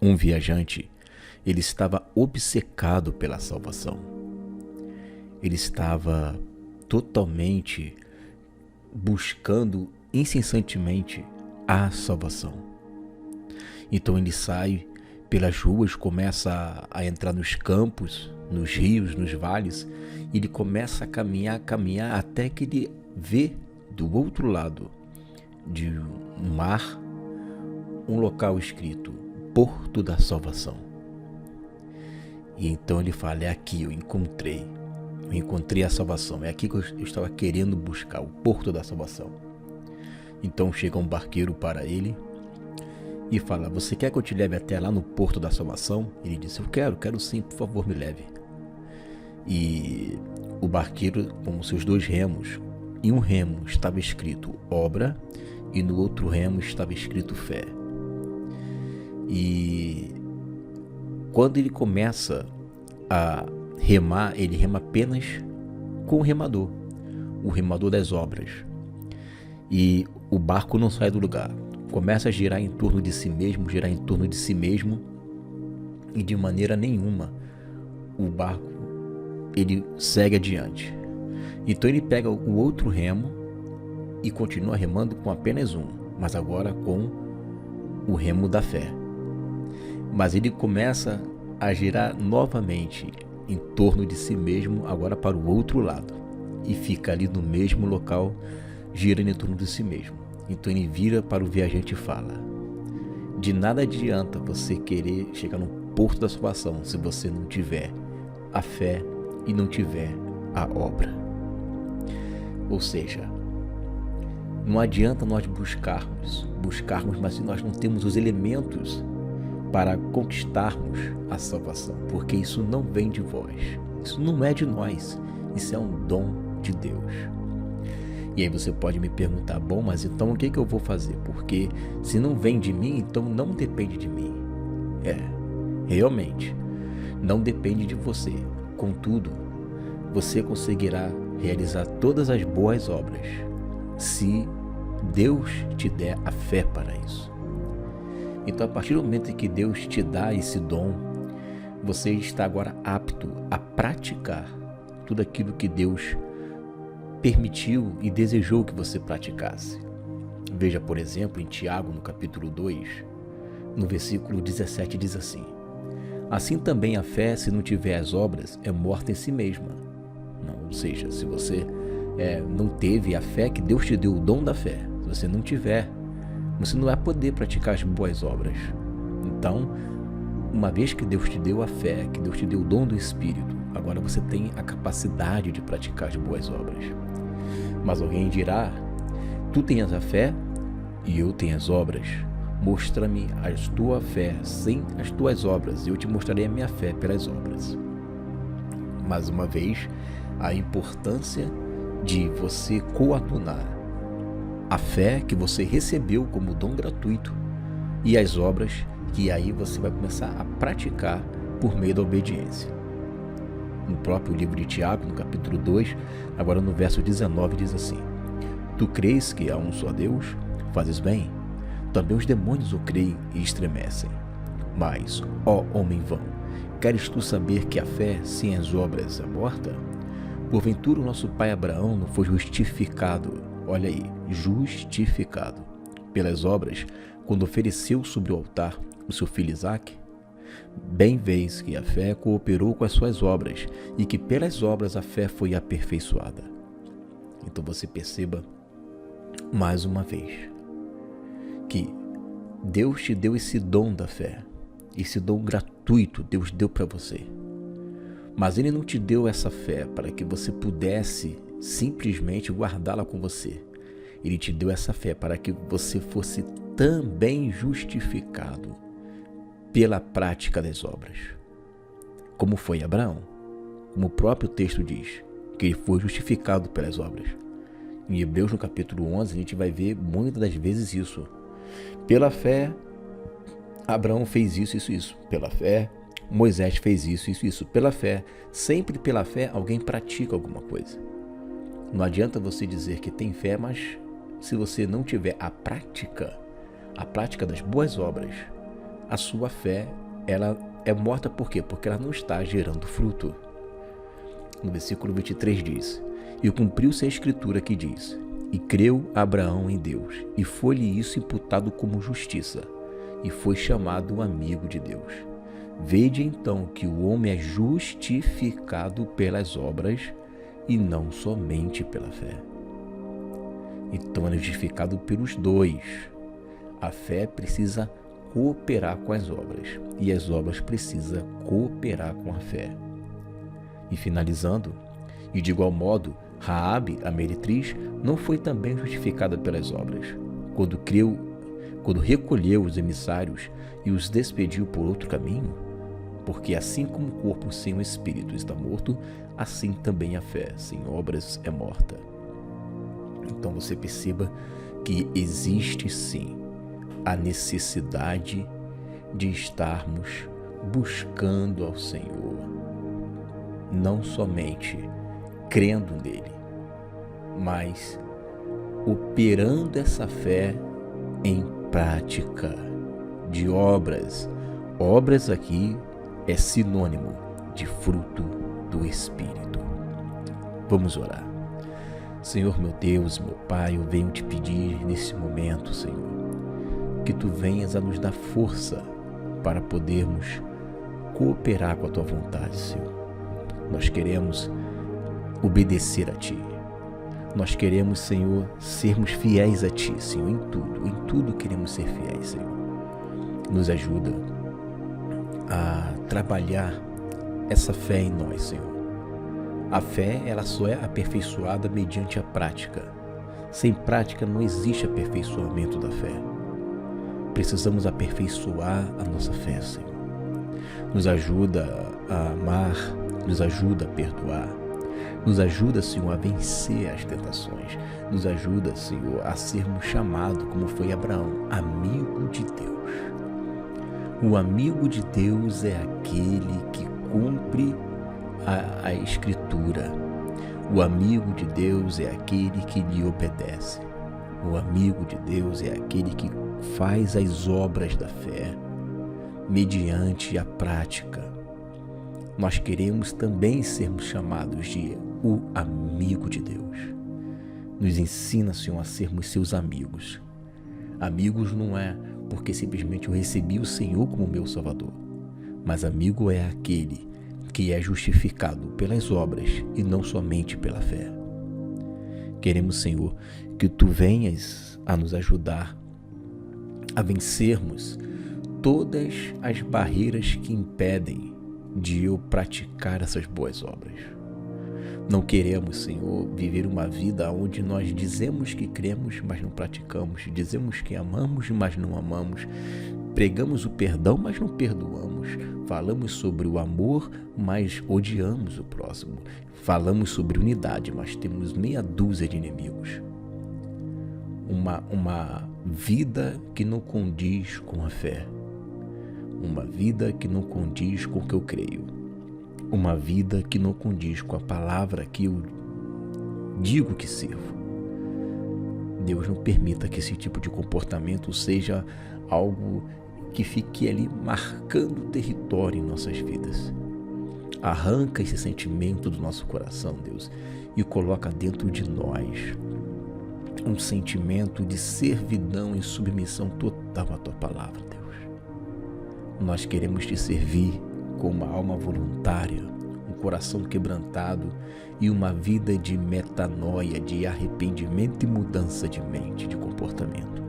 Um viajante, ele estava obcecado pela salvação. Ele estava totalmente buscando incessantemente a salvação. Então ele sai pelas ruas, começa a entrar nos campos, nos rios, nos vales, e ele começa a caminhar, até que ele vê do outro lado de um mar um local escrito Porto da Salvação. E então ele fala: é aqui, eu encontrei a salvação, é aqui que eu estava querendo buscar, o Porto da Salvação. Então chega um barqueiro para ele e fala: você quer que eu te leve até lá no Porto da Salvação? Ele disse: eu quero sim, por favor, me leve. E o barqueiro, com seus 2 remos, em um remo estava escrito obra e no outro remo estava escrito fé. E quando ele começa a remar, ele rema apenas com o remador das obras. E o barco não sai do lugar, começa a girar em torno de si mesmo, e de maneira nenhuma o barco ele segue adiante. Então ele pega o outro remo e continua remando com apenas um, mas agora com o remo da fé. Mas ele começa a girar novamente em torno de si mesmo, agora para o outro lado, e fica ali no mesmo local, girando em torno de si mesmo. Então ele vira para o viajante e fala: de nada adianta você querer chegar no Porto da Salvação se você não tiver a fé e não tiver a obra. Ou seja, não adianta nós buscarmos, mas se nós não temos os elementos para conquistarmos a salvação, porque isso não vem de vós, isso não é de nós, isso é um dom de Deus. E aí você pode me perguntar: bom, mas então o que eu vou fazer? Porque se não vem de mim, então não depende de mim. Realmente, não depende de você. Contudo, você conseguirá realizar todas as boas obras se Deus te der a fé para isso. Então, a partir do momento em que Deus te dá esse dom, você está agora apto a praticar tudo aquilo que Deus permitiu e desejou que você praticasse. Veja, por exemplo, em Tiago, no capítulo 2, no versículo 17, diz assim: assim também a fé, se não tiver as obras, é morta em si mesma. Não, ou seja, se você não teve a fé que Deus te deu, o dom da fé, se você não tiver, você não vai poder praticar as boas obras. Então, uma vez que Deus te deu a fé, que Deus te deu o dom do Espírito, agora você tem a capacidade de praticar as boas obras. Mas alguém dirá: tu tens a fé e eu tenho as obras. Mostra-me a tua fé sem as tuas obras, e eu te mostrarei a minha fé pelas obras. Mais uma vez, a importância de você coadunar a fé que você recebeu como dom gratuito e as obras que aí você vai começar a praticar por meio da obediência. No próprio livro de Tiago, no capítulo 2, agora no verso 19, diz assim: tu crês que há um só Deus? Fazes bem. Também os demônios o creem e estremecem. Mas, ó homem vão, queres tu saber que a fé sem as obras é morta? Porventura o nosso pai Abraão não foi justificado, olha aí, justificado pelas obras, quando ofereceu sobre o altar o seu filho Isaque? Bem vês que a fé cooperou com as suas obras, e que pelas obras a fé foi aperfeiçoada. Então você perceba mais uma vez que Deus te deu esse dom da fé, esse dom gratuito Deus deu para você. Mas Ele não te deu essa fé para que você pudesse simplesmente guardá-la com você. Ele te deu essa fé para que você fosse também justificado pela prática das obras. Como foi Abraão, como o próprio texto diz, que ele foi justificado pelas obras. Em Hebreus, no capítulo 11, a gente vai ver muitas das vezes isso. Pela fé, Abraão fez isso. Pela fé, Moisés fez isso. Pela fé, sempre pela fé, alguém pratica alguma coisa. Não adianta você dizer que tem fé, mas se você não tiver a prática das boas obras, a sua fé, ela é morta por quê? Porque ela não está gerando fruto. No versículo 23 diz: e cumpriu-se a escritura que diz: e creu Abraão em Deus, e foi-lhe isso imputado como justiça, e foi chamado amigo de Deus. Vede então que o homem é justificado pelas obras e não somente pela fé. Então é justificado pelos dois. A fé precisa cooperar com as obras e as obras precisam cooperar com a fé. E finalizando, e de igual modo, Raabe, a meretriz, não foi também justificada pelas obras, quando recolheu os emissários e os despediu por outro caminho? Porque assim como o corpo sem o espírito está morto, assim também a fé sem obras é morta. Então você perceba que existe sim a necessidade de estarmos buscando ao Senhor, não somente crendo nele, mas operando essa fé em prática de obras. Obras aqui é sinônimo de fruto do Espírito. Vamos orar. Senhor meu Deus, meu Pai, eu venho te pedir nesse momento, Senhor, que Tu venhas a nos dar força para podermos cooperar com a Tua vontade, Senhor. Nós queremos obedecer a Ti. Nós queremos, Senhor, sermos fiéis a Ti, Senhor, em tudo queremos ser fiéis, Senhor. Nos ajuda a trabalhar essa fé em nós, Senhor. A fé, ela só é aperfeiçoada mediante a prática. Sem prática não existe aperfeiçoamento da fé. Precisamos aperfeiçoar a nossa fé, Senhor. Nos ajuda a amar, nos ajuda a perdoar. Nos ajuda, Senhor, a vencer as tentações. Nos ajuda, Senhor, a sermos chamados, como foi Abraão, amigo de Deus. O amigo de Deus é aquele que cumpre a Escritura. O amigo de Deus é aquele que lhe obedece. O amigo de Deus é aquele que faz as obras da fé mediante a prática. Nós queremos também sermos chamados de o amigo de Deus. Nos ensina, Senhor, a sermos seus amigos. Amigos não é porque simplesmente eu recebi o Senhor como meu Salvador, mas amigo é aquele que é justificado pelas obras e não somente pela fé. Queremos, Senhor, que Tu venhas a nos ajudar a vencermos todas as barreiras que impedem de eu praticar essas boas obras. Não queremos, Senhor, viver uma vida onde nós dizemos que cremos, mas não praticamos, dizemos que amamos, mas não amamos, pregamos o perdão, mas não perdoamos, falamos sobre o amor, mas odiamos o próximo, falamos sobre unidade, mas temos meia dúzia de inimigos. Uma vida que não condiz com a fé, uma vida que não condiz com o que eu creio, uma vida que não condiz com a palavra que eu digo que sirvo. Deus não permita que esse tipo de comportamento seja algo que fique ali marcando território em nossas vidas. Arranca esse sentimento do nosso coração, Deus, e coloca dentro de nós um sentimento de servidão e submissão total à Tua palavra, Deus. Nós queremos Te servir com uma alma voluntária, um coração quebrantado e uma vida de metanoia, de arrependimento e mudança de mente, de comportamento.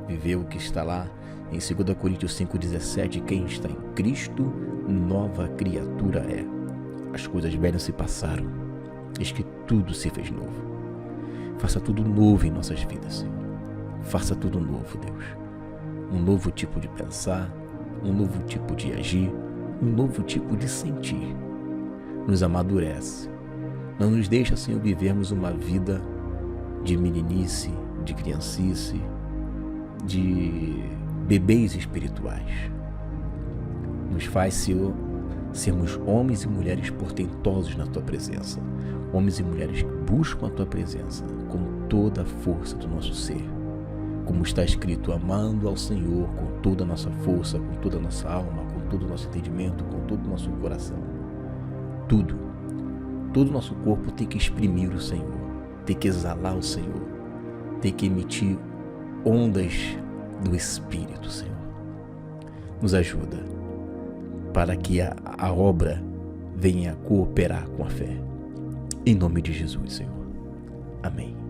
Viver o que está lá em 2 Coríntios 5,17, quem está em Cristo, nova criatura é. As coisas velhas se passaram, eis que tudo se fez novo. Faça tudo novo em nossas vidas, Senhor. Faça tudo novo, Deus. Um novo tipo de pensar, um novo tipo de agir, um novo tipo de sentir. Nos amadurece. Não nos deixa, Senhor, vivermos uma vida de meninice, de criancice, de bebês espirituais. Nos faz, Senhor, sermos homens e mulheres portentosos na Tua presença. Homens e mulheres que buscam a Tua presença com toda a força do nosso ser. como está escrito, amando ao Senhor com toda a nossa força, com toda a nossa alma, com todo o nosso entendimento, com todo o nosso coração. Todo o nosso corpo tem que exprimir o Senhor, tem que exalar o Senhor, tem que emitir ondas do Espírito, Senhor. Nos ajuda para que a obra venha cooperar com a fé. Em nome de Jesus, Senhor. Amém.